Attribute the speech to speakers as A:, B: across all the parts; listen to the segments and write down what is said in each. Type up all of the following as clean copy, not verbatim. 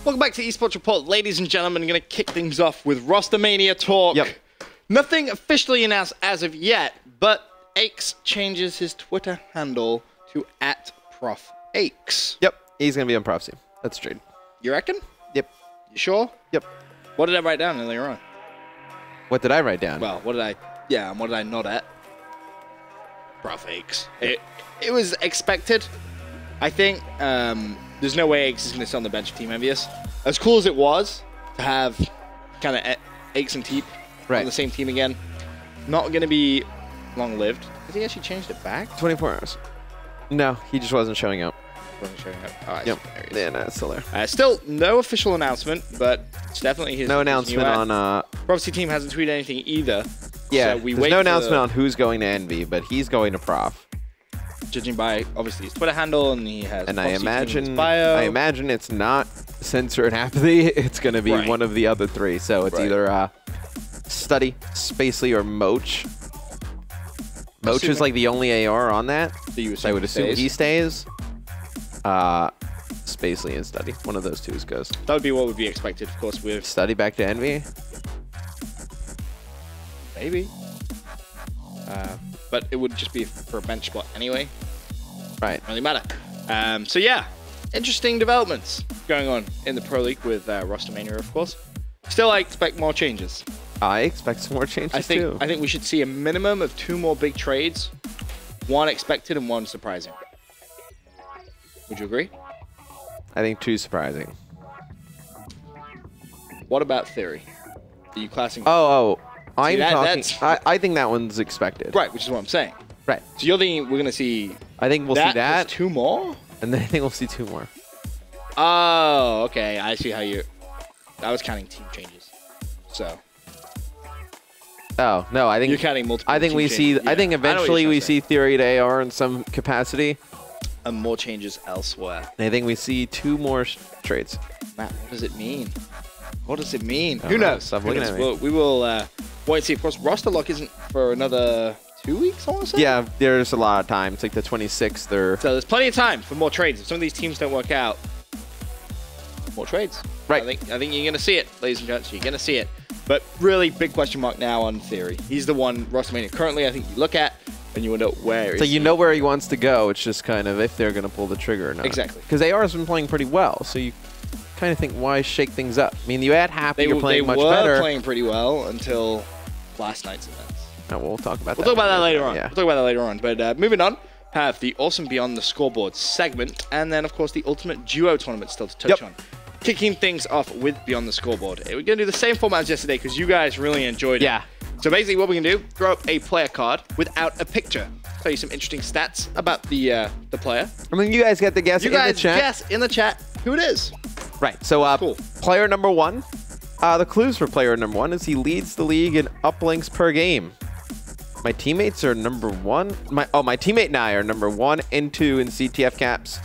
A: Welcome back to eSports Report. Ladies and gentlemen, I'm going to kick things off with Roster Mania talk.
B: Yep.
A: Nothing officially announced as of yet, but Aches changes his Twitter handle to @ProfAches.
B: Yep, he's going to be on Prof team. That's straight.
A: You reckon?
B: Yep.
A: You sure?
B: Yep.
A: What did I write down earlier on?
B: What did I write down?
A: Well, what did I... Yeah, and what did I nod at? ProfAches. It was expected. I think there's no way Aches is going to sit on the bench of Team Envious. As cool as it was to have kind of Aches and Teep on the same team again, not going to be long-lived. Has he actually changed it back?
B: 24 hours. No, he just wasn't showing up.
A: Wasn't showing up. Oh,
B: yep. Yeah, no, it's still there.
A: Still no official announcement, but it's definitely his.
B: No announcement on.
A: Prophecy team hasn't tweeted anything either.
B: Yeah,
A: so
B: there's no announcement on who's going to Envy, but he's going to Prof.
A: Judging by obviously his Twitter handle, and he has.
B: And I imagine it's not Censor and Apathy. It's going to be one of the other three. So it's either Study, Spacely, or Moach. Moach is like the only AR on that. So I would assume he stays. Spacely and Study. One of those two goes.
A: That would be what would be expected, of course, with
B: Study back to Envy.
A: Maybe. But it would just be for a bench spot anyway.
B: Right.
A: Doesn't really matter. So yeah, interesting developments going on in the Pro League with Roster Mania, of course. Still, I expect more changes.
B: I expect some more changes too.
A: I think we should see a minimum of 2 more big trades. One expected and one surprising. Would you agree?
B: I think 2 surprising.
A: What about Theory? Are you classing?
B: I think that one's expected.
A: Right, which is what I'm saying.
B: Right.
A: So you're thinking we're going to see...
B: I think we'll see that.
A: 2 more?
B: And then I think we'll see 2 more.
A: Oh, okay. I see how you... I was counting team changes. So...
B: Oh, no, I think...
A: You're counting multiple
B: I think we see...
A: Yeah.
B: I think eventually we see Theory to AR in some capacity.
A: And more changes elsewhere.
B: And I think we see 2 more trades.
A: Matt, what does it mean? What does it mean?
B: Who knows? Stop looking at me.
A: We will wait and see. Of course, roster lock isn't for another 2 weeks, I want to say?
B: Yeah, there's a lot of time. It's like the 26th or...
A: So there's plenty of time for more trades. If some of these teams don't work out, more trades.
B: Right.
A: I think you're going to see it, ladies and gents. You're going to see it. But really, big question mark now on Theory. He's the one, Roster Mania, currently I think you look at and you wonder where is
B: he. So you know where he wants to go. It's just kind of if they're going to pull the trigger or not.
A: Exactly.
B: Because AR has been playing pretty well, so you kind of think, why shake things up? I mean, you had Happy, you're playing much better.
A: They were playing pretty well until last night's events.
B: Oh, we'll talk about that.
A: We'll talk about that later on.
B: Yeah.
A: We'll talk about that later on. But moving on, have the awesome Beyond the Scoreboard segment, and then, of course, the Ultimate Duo tournament still to touch on. Kicking things off with Beyond the Scoreboard. We're going to do the same format as yesterday because you guys really enjoyed it.
B: Yeah.
A: So basically what we can do, throw up a player card without a picture. Tell you some interesting stats about the player.
B: I mean, you guys get to guess in the chat.
A: You guys guess in the chat who it is.
B: Right. So
A: cool.
B: Player number 1. The clues for player number 1 is he leads the league in uplinks per game. My teammates are number 1. My teammate and I are number 1 and 2 in CTF caps.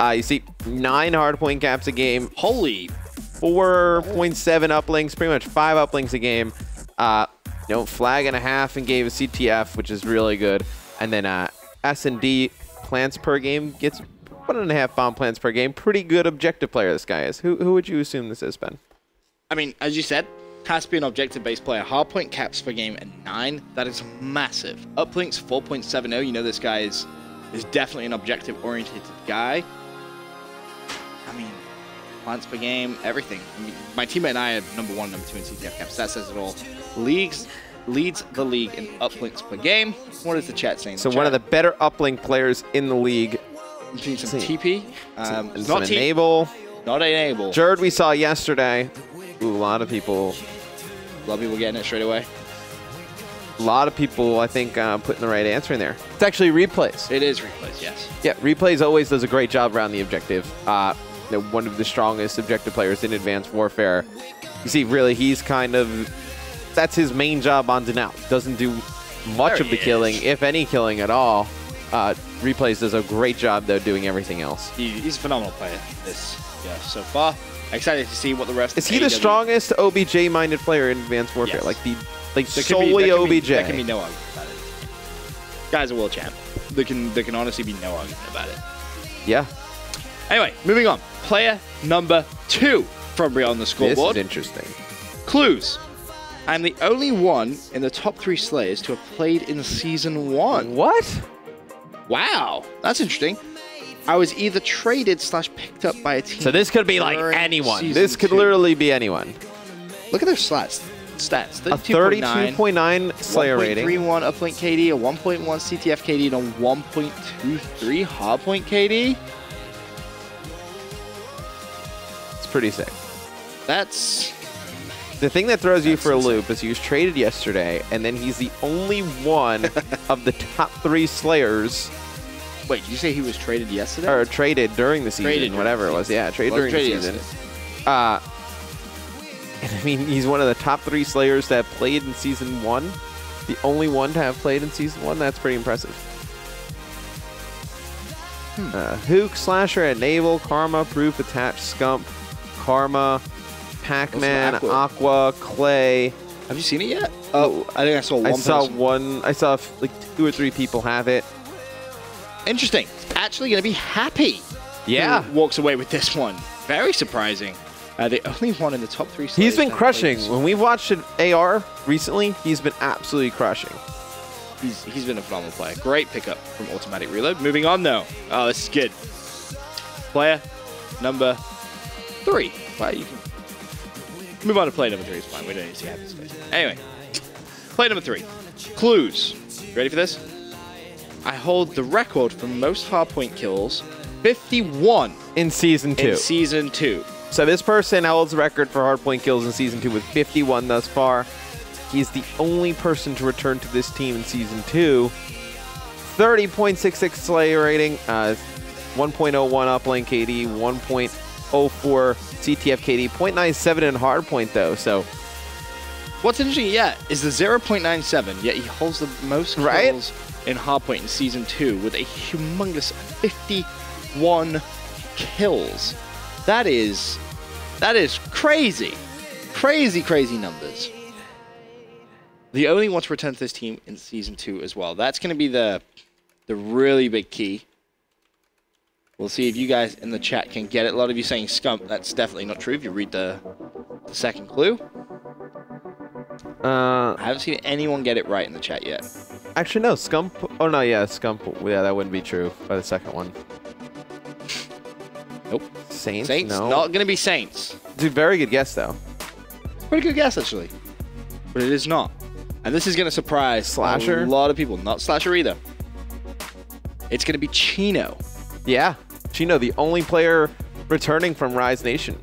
B: You see 9 hardpoint caps a game.
A: Holy.
B: 4.7 uplinks, pretty much 5 uplinks a game. Flag and a half in game of CTF, which is really good. And then S&D plants per game gets 1.5 bomb plants per game. Pretty good objective player this guy is. Who would you assume this is, Ben?
A: I mean, as you said, has to be an objective-based player. Hardpoint caps per game at 9. That is massive. Uplinks 4.70. You know this guy is definitely an objective-oriented guy. I mean, plants per game, everything. I mean, my teammate and I are number 1, number 2 in CTF caps. That says it all. Leads the league in uplinks per game. What is the chat saying?
B: So one of the better uplink players in the league.
A: Some TP.
B: Not enable.
A: Not enable.
B: Jerd we saw yesterday. Ooh, a lot of people
A: getting it straight away.
B: A lot of people, I think, putting the right answer in there. It's actually replays.
A: It is replays, yes.
B: Yeah, replays always does a great job around the objective. One of the strongest objective players in Advanced Warfare. You see, really, he's kind of... That's his main job on Denal. Doesn't do much of the killing, if any killing at all. Replays does a great job, though, doing everything else.
A: He's a phenomenal player so far. Excited to see what the rest.
B: Is he the strongest OBJ-minded player in Advanced Warfare?
A: Yes.
B: Like solely OBJ.
A: There can be no argument about it. Guy's a world champ. There can honestly be no argument about it.
B: Yeah.
A: Anyway, moving on. Player number 2 from beyond the scoreboard.
B: This is interesting.
A: Clues. I'm the only one in the top 3 Slayers to have played in Season 1.
B: What?
A: Wow, that's interesting. I was either traded / picked up by a team.
B: So this could be like anyone. This could
A: 2.
B: literally be anyone.
A: Look at their stats.
B: A 32.9 Slayer rating.
A: 1.31 uplink KD, a 1.1 CTF KD, and a 1.23 hardpoint KD.
B: It's pretty sick.
A: That's...
B: The thing that throws you for a loop is he was traded yesterday, and then he's the only one of the top 3 Slayers.
A: Wait, did you say he was traded yesterday?
B: Or traded during the season, whatever it was. Yeah, traded during the season. And I mean, he's one of the top 3 Slayers that have played in Season 1. The only one to have played in Season 1. That's pretty impressive. Hook, Slasher, Enable, Karma, Proof, Attach, Scump, Karma, Pac-Man, Aqua, Clay.
A: Have you seen it yet? Oh, I think I saw one.
B: I saw like 2 or 3 people have it.
A: Interesting. Actually going to be happy.
B: Yeah.
A: Who walks away with this one. Very surprising. The only one in the top 3 Slayers.
B: He's been crushing. When we've watched AR recently, he's been absolutely crushing.
A: He's been a phenomenal player. Great pickup from Automatic Reload. Moving on, though. Oh, this is good. Player number 3. Well, you can move on to player number 3. It's fine. We don't need to see his face. Anyway, player number 3. Clues. You ready for this? I hold the record for most hardpoint kills. 51
B: in Season 2.
A: In Season 2.
B: So this person holds the record for hardpoint kills in Season 2 with 51 thus far. He's the only person to return to this team in Season 2. 30.66 Slayer rating, 1.01 uplane KD, 1.04 CTF KD, 0.97 in hardpoint though. So
A: what's interesting, is the 0.97, yet he holds the most kills in hardpoint in Season 2 with a humongous 51 kills. That is crazy. Crazy numbers. The only one to return to this team in Season 2 as well. That's going to be the really big key. We'll see if you guys in the chat can get it. A lot of you saying Scump. That's definitely not true if you read the second clue. I haven't seen anyone get it right in the chat yet.
B: Actually, no. Scump. Oh, no, yeah. Scump. Yeah, that wouldn't be true by the second one.
A: Nope.
B: Saints?
A: No. Not going to be Saints.
B: Dude, very good guess, though.
A: Pretty good guess, actually. But it is not. And this is going to surprise
B: Slasher?
A: A lot of people. Not Slasher either. It's going to be Chino.
B: Yeah. Chino, the only player returning from Rise Nation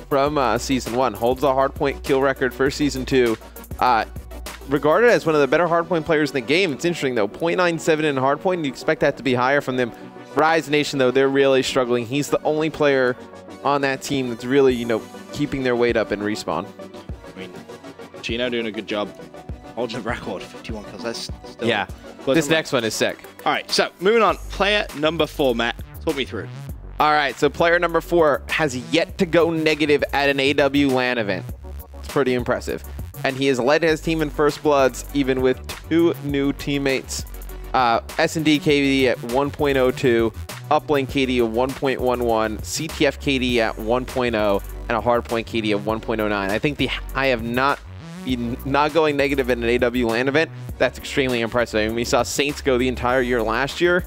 B: from Season 1. Holds the hardpoint kill record for Season 2. Regarded as one of the better hardpoint players in the game. It's interesting, though. 0.97 in hardpoint. You expect that to be higher from them. Rise Nation, though, they're really struggling. He's the only player on that team that's really, keeping their weight up in respawn.
A: I mean, Chino doing a good job holding the record. 51 kills. That's still...
B: Yeah. This next one is sick.
A: All right, so moving on. Player number 4, Matt. Talk me through.
B: All right, so player number 4 has yet to go negative at an AW LAN event. It's pretty impressive. And he has led his team in First Bloods, even with 2 new teammates. S&D KD at 1.02, uplane KD of 1.11, CTF KD at 1.0, and a hardpoint KD of 1.09. I think I have not going negative in an AW LAN event. That's extremely impressive. I mean, we saw Saints go the entire year last year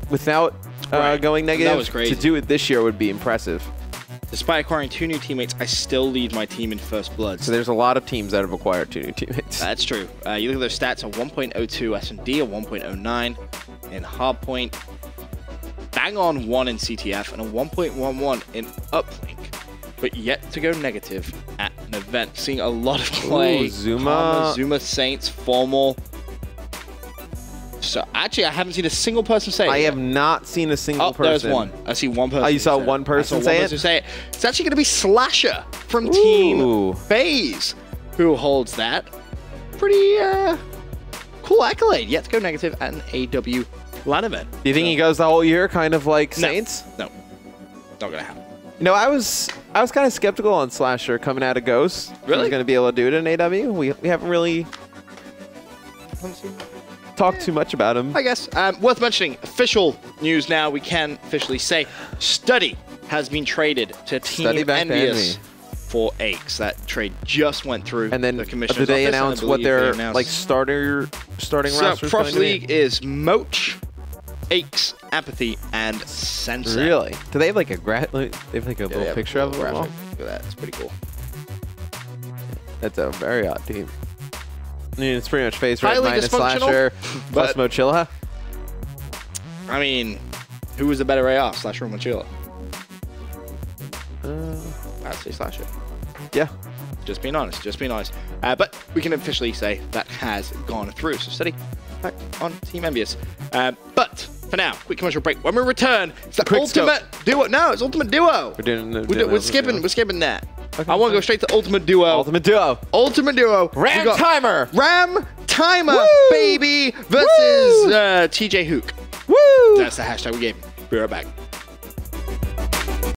B: without going negative.
A: That was crazy.
B: To do it this year would be impressive.
A: Despite acquiring 2 new teammates, I still lead my team in First Bloods.
B: So there's a lot of teams that have acquired 2 new teammates.
A: That's true. You look at those stats, a 1.02 S&D, a 1.09 in hardpoint, bang on 1 in CTF, and a 1.11 in uplink, but yet to go negative at an event. Seeing a lot of play.
B: Ooh, Zuma.
A: Karma, Zuma, Saints, Formal. So actually, I haven't seen a single person say it.
B: I have not seen a single person.
A: Oh, there's one. I see one person.
B: Oh, you saw one person say it?
A: It's actually going to be Slasher from Team FaZe who holds that. Pretty cool accolade. Yet to go negative at an AW LAN event.
B: Do you think he goes the whole year, kind of like Saints?
A: No. Not going to happen.
B: I was kind of skeptical on Slasher coming out of Ghost.
A: Really?
B: He's going to be able to do it in AW. We haven't really talked too much about him.
A: I guess. Worth mentioning, official news now, we can officially say, Study has been traded to Team Envious for Aches. That trade just went through.
B: And then
A: the commissioner's
B: did they
A: office,
B: announce
A: and I
B: what
A: believe
B: their
A: they announced-
B: like starting
A: So
B: roster?
A: Prof League is Moch, Aches, Apathy, and Sensei.
B: Really? Do they have like a they have like a little picture of them?
A: Look at that. It's pretty cool.
B: That's a very odd team. I mean, it's pretty much Phase Red
A: Highly
B: minus
A: dysfunctional,
B: Slasher plus
A: but-
B: Mochilla.
A: I mean, who was the better AR, Slasher or Mochilla? I'd say Slasher.
B: Yeah.
A: Just being honest, just being honest. But we can officially say that has gone through. So steady back on Team Envious. But for now, quick commercial break. When we return, it's the
B: Quick
A: Ultimate Duo. No, it's Ultimate Duo.
B: We're doing
A: We're skipping that.
B: Okay,
A: I want to go straight to Ultimate Duo.
B: Ultimate Duo.
A: Ultimate Duo.
B: Ram Timer.
A: Ram Timer,
B: Woo!
A: baby, versus TJ Hook.
B: Woo!
A: That's the hashtag we gave him. Be right back.